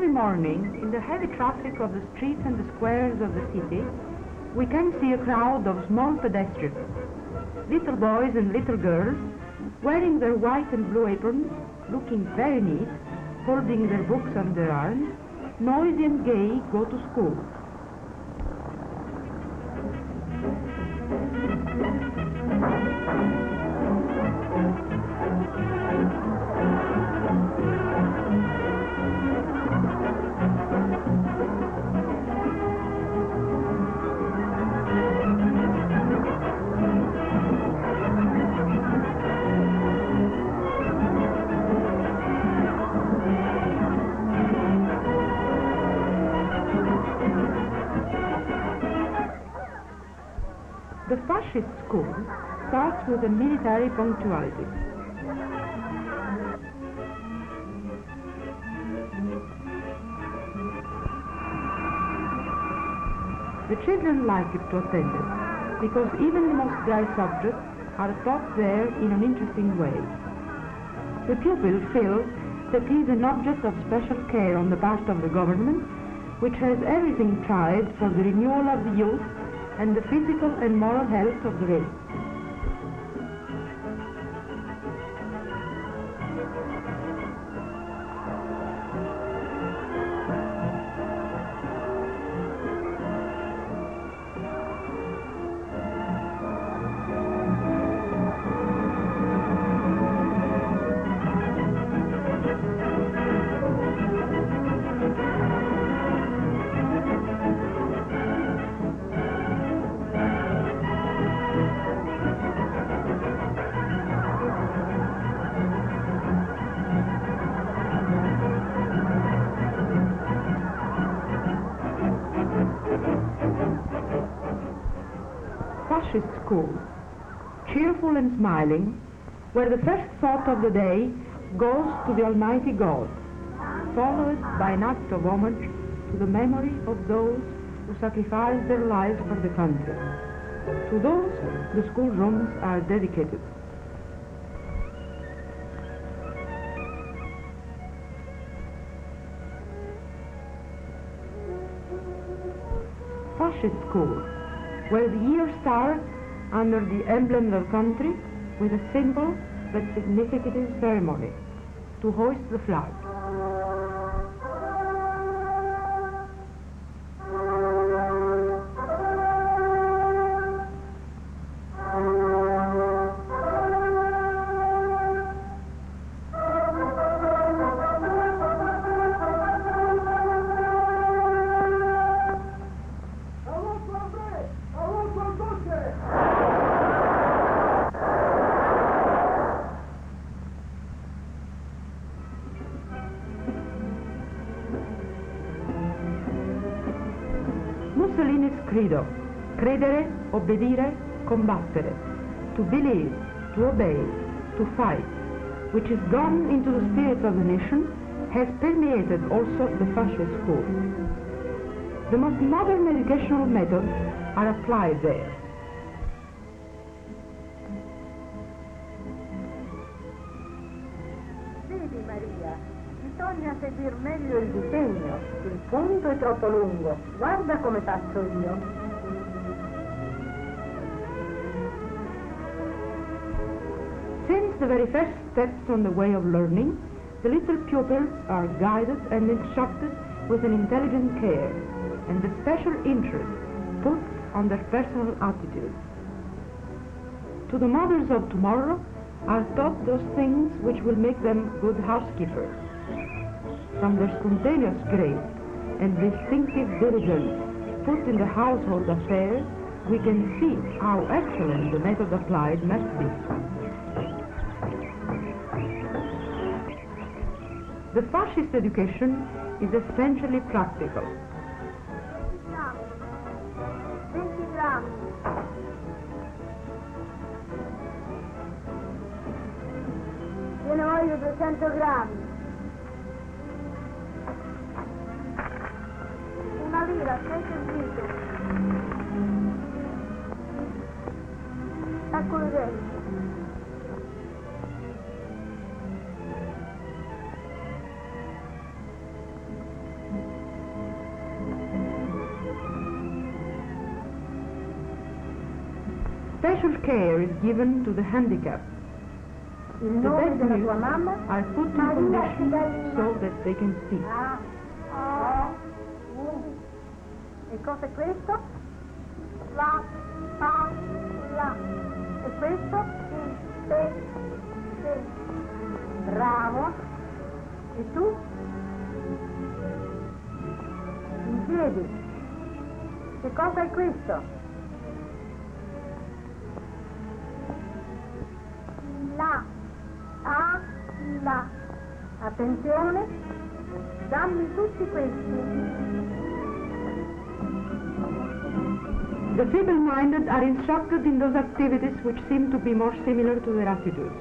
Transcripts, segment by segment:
Every morning, in the heavy traffic of the streets and the squares of the city, we can see a crowd of small pedestrians, little boys and little girls, wearing their white and blue aprons, looking very neat, holding their books on their arms, noisy and gay, go to school. The Fascist School starts with a military punctuality. The children like it to attend it, because even the most dry subjects are taught there in an interesting way. The pupil feels that he is an object of special care on the part of the government, which has everything tried for the renewal of the youth and the physical and moral health of the race. Fascist School, cheerful and smiling, where the first thought of the day goes to the Almighty God, followed by an act of homage to the memory of those who sacrificed their lives for the country. To those, the schoolrooms are dedicated. Fascist School, where the year starts under the emblem of the country with a simple but significant ceremony to hoist the flag. Mussolini's credo, credere, obbedire, combattere, to believe, to obey, to fight, which is gone into the spirit of the nation, has permeated also the Fascist School. The most modern educational methods are applied there. Vedi Maria, bisogna seguire meglio il disegno, il punto è troppo lungo, guarda come faccio io. Since the very first steps on the way of learning, the little pupils are guided and instructed with an intelligent care and a special interest put on their personal attitude. To the mothers of tomorrow are taught those things which will make them good housekeepers. From their spontaneous grace and distinctive diligence put in the household affairs, we can see how excellent the method applied must be. The fascist education is essentially practical. 20 grammi. Io ne voglio 200 grammi. 1 lira, 6 servito. Eccolo dentro. Special care is given to the handicapped. Il The nome bed della meals tua mamma? are put in condition so that they can speak. E cosa è questo? La, pa, la, E questo? se, se, Bravo. E tu? In piedi. Che cosa è questo? la, a, la. Attenzione, dammi tutti questi. The feeble-minded are instructed in those activities which seem to be more similar to their attitudes.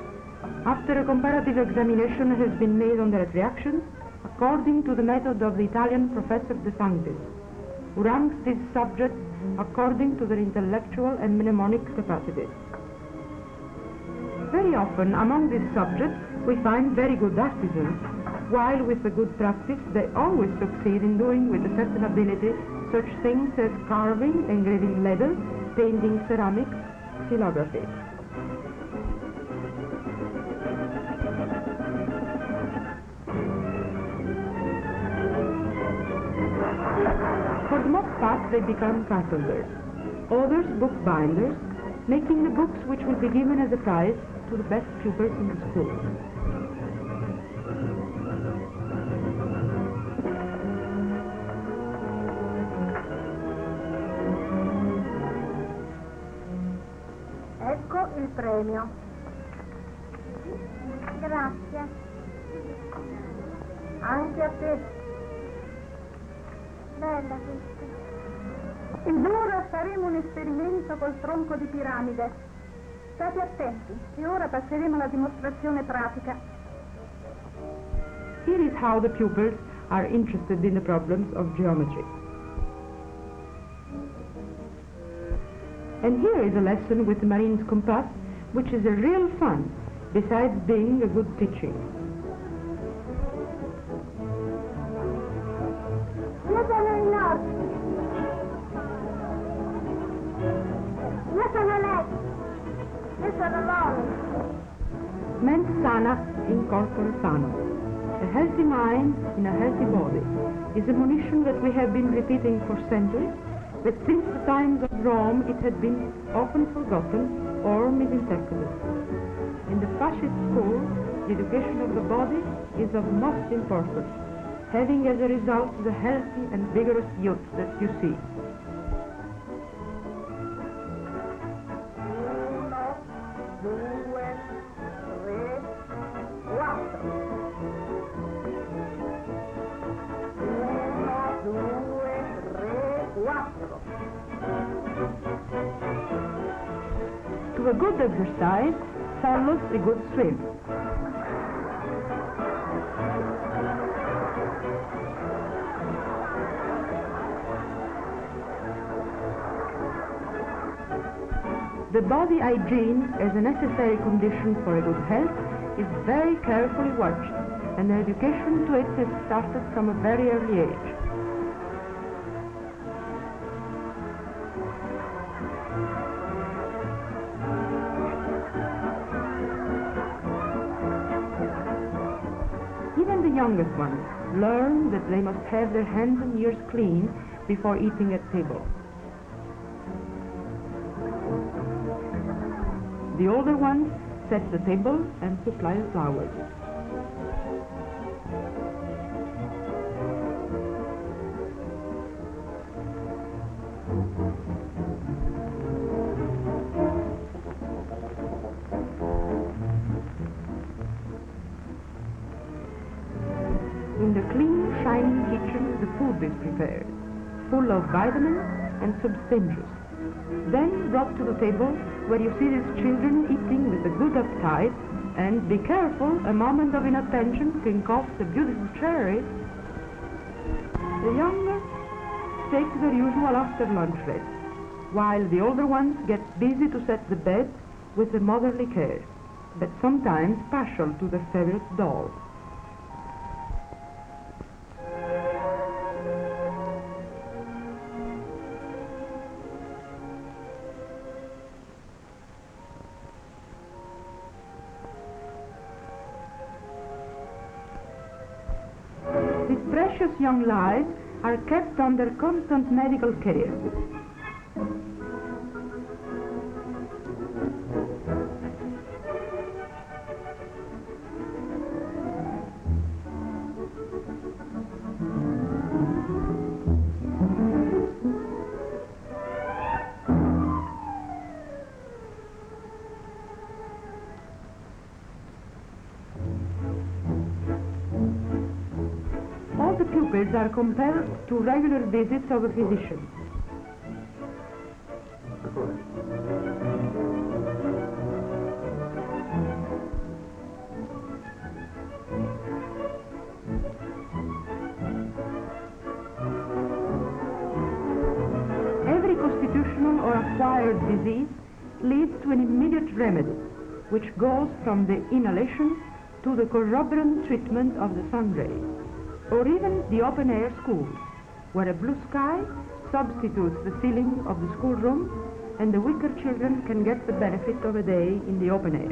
After a comparative examination has been made on their reactions, according to the method of the Italian Professor De Sanctis, who ranks these subjects according to their intellectual and mnemonic capacities. Very often among these subjects we find very good artisans, while with a good practice they always succeed in doing with a certain ability such things as carving, engraving leather, painting ceramics, xylography. For the most part they become carpenters, others bookbinders, making the books which will be given as a prize to the best pupils in the school. Ecco il premio. grazie. Anche a te. Bella questa. Ed ora faremo un esperimento col tronco di piramide. State attenti, e ora passeremo alla dimostrazione pratica. Here is how the pupils are interested in the problems of geometry. And here is a lesson with the Marine's compass, which is a real fun, besides being a good teaching. Io sono il nord. Io sono lei. Io sono l'ovest. Mens sana in corpore sano. A healthy mind in a healthy body is a monition that we have been repeating for centuries, but since the times of Rome it had been often forgotten or misinterpreted. In the Fascist School, the education of the body is of most importance, having as a result the healthy and vigorous youth that you see. To a good exercise follows a good swim. The body hygiene as a necessary condition for a good health is very carefully watched, and the education to it has started from a very early age. Even the youngest ones learn that they must have their hands and ears clean before eating at table. The older ones set the table and supply the flowers. In the clean, shining kitchen, the food is prepared, full of vitamins and substantious. Then brought to the table, where you see these children eating with a good appetite, and be careful, a moment of inattention can cost a beautiful cherry. The younger take their usual after-lunch rest, while the older ones get busy to set the bed with a motherly care, but sometimes partial to their favorite doll. precious young lives are kept under constant medical care. All the pupils are compelled to regular visits of a physician. Every constitutional or acquired disease leads to an immediate remedy, which goes from the inhalation to the corroborant treatment of the sun rays, or even the open-air schools, where a blue sky substitutes the ceiling of the schoolroom and the weaker children can get the benefit of a day in the open air.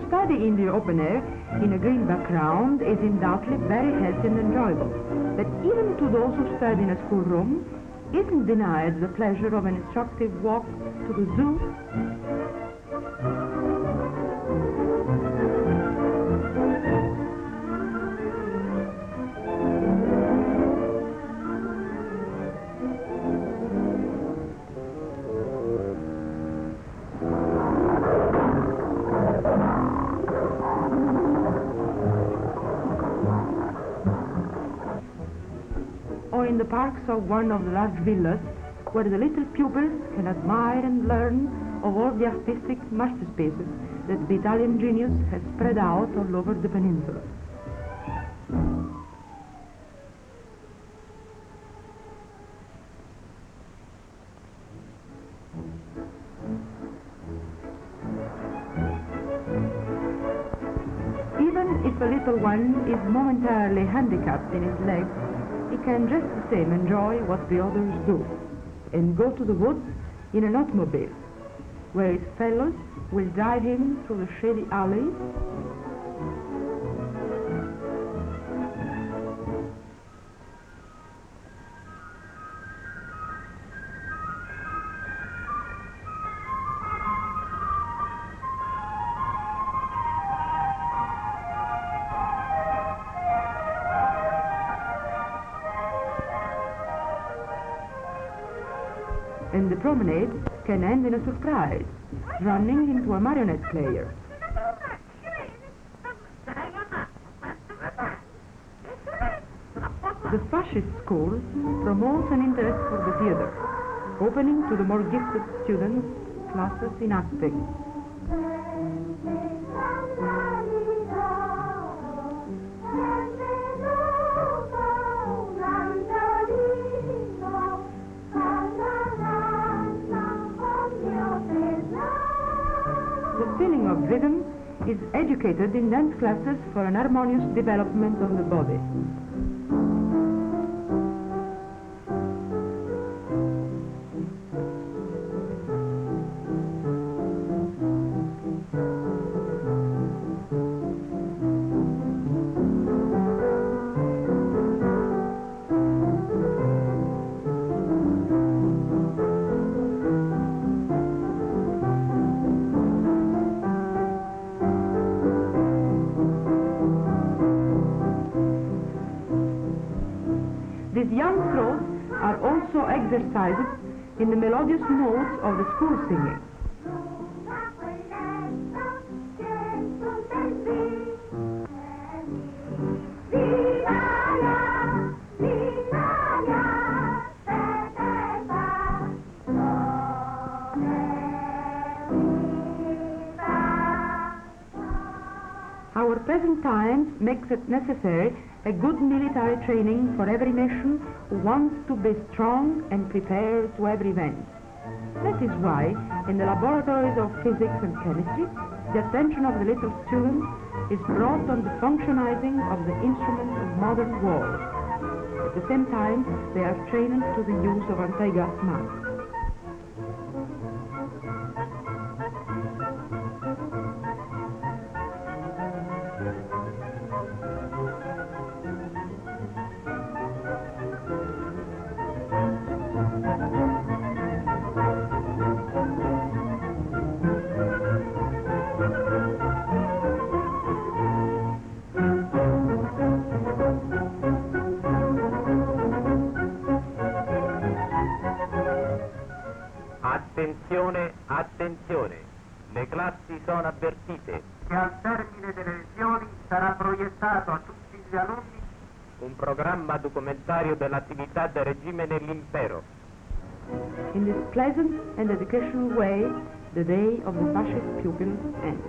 Study in the open air in a green background is undoubtedly very healthy and enjoyable, but even to those who study in a schoolroom isn't denied the pleasure of an instructive walk to the zoo. Or in the parks of one of the large villas, where the little pupils can admire and learn of all the artistic masterspaces that the Italian genius has spread out all over the peninsula. Even if a little one is momentarily handicapped in his legs, he can just the same enjoy what the others do and go to the woods in an automobile, where his fellows will drive him through the shady alleys. And the promenade can end in a surprise, running into a marionette player. The Fascist School promotes an interest for the theater, opening to the more gifted students classes in acting. The feeling of rhythm is educated in dance classes for an harmonious development of the body. exercises in the melodious notes of the school singing. Our present times makes it necessary a good military training for every nation who wants to be strong and prepared to every event. That is why, in the laboratories of physics and chemistry, the attention of the little students is brought on the functionizing of the instruments of modern war. At the same time, they are trained to the use of anti-gas masks. Attenzione, attenzione, le classi sono avvertite che al termine delle lezioni sarà proiettato a tutti gli alunni un programma documentario dell'attività del regime nell'impero. In this pleasant and educational way, the day of the fascist pupil ends.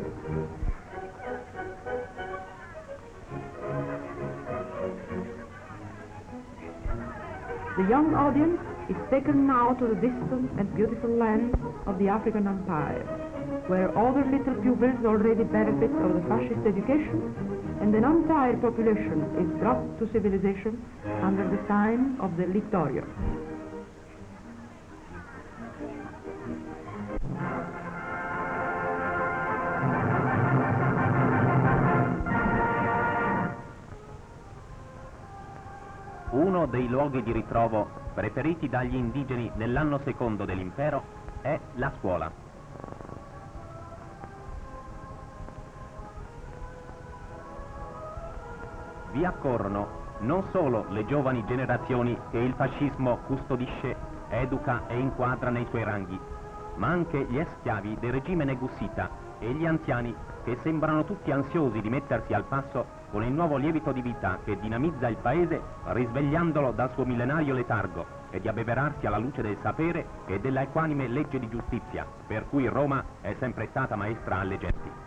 The young audience is taken now to the distant and beautiful land of the African Empire, where other little pupils already benefit of the fascist education, and an entire population is brought to civilization under the sign of the Littorio. Uno dei luoghi di ritrovo preferiti dagli indigeni nell'anno secondo dell'impero è la scuola. Vi accorrono non solo le giovani generazioni che il fascismo custodisce, educa e inquadra nei suoi ranghi, ma anche gli ex-schiavi del regime negussita e gli anziani che sembrano tutti ansiosi di mettersi al passo con il nuovo lievito di vita che dinamizza il paese risvegliandolo dal suo millenario letargo e di abbeverarsi alla luce del sapere e della equanime legge di giustizia, per cui Roma è sempre stata maestra alle genti.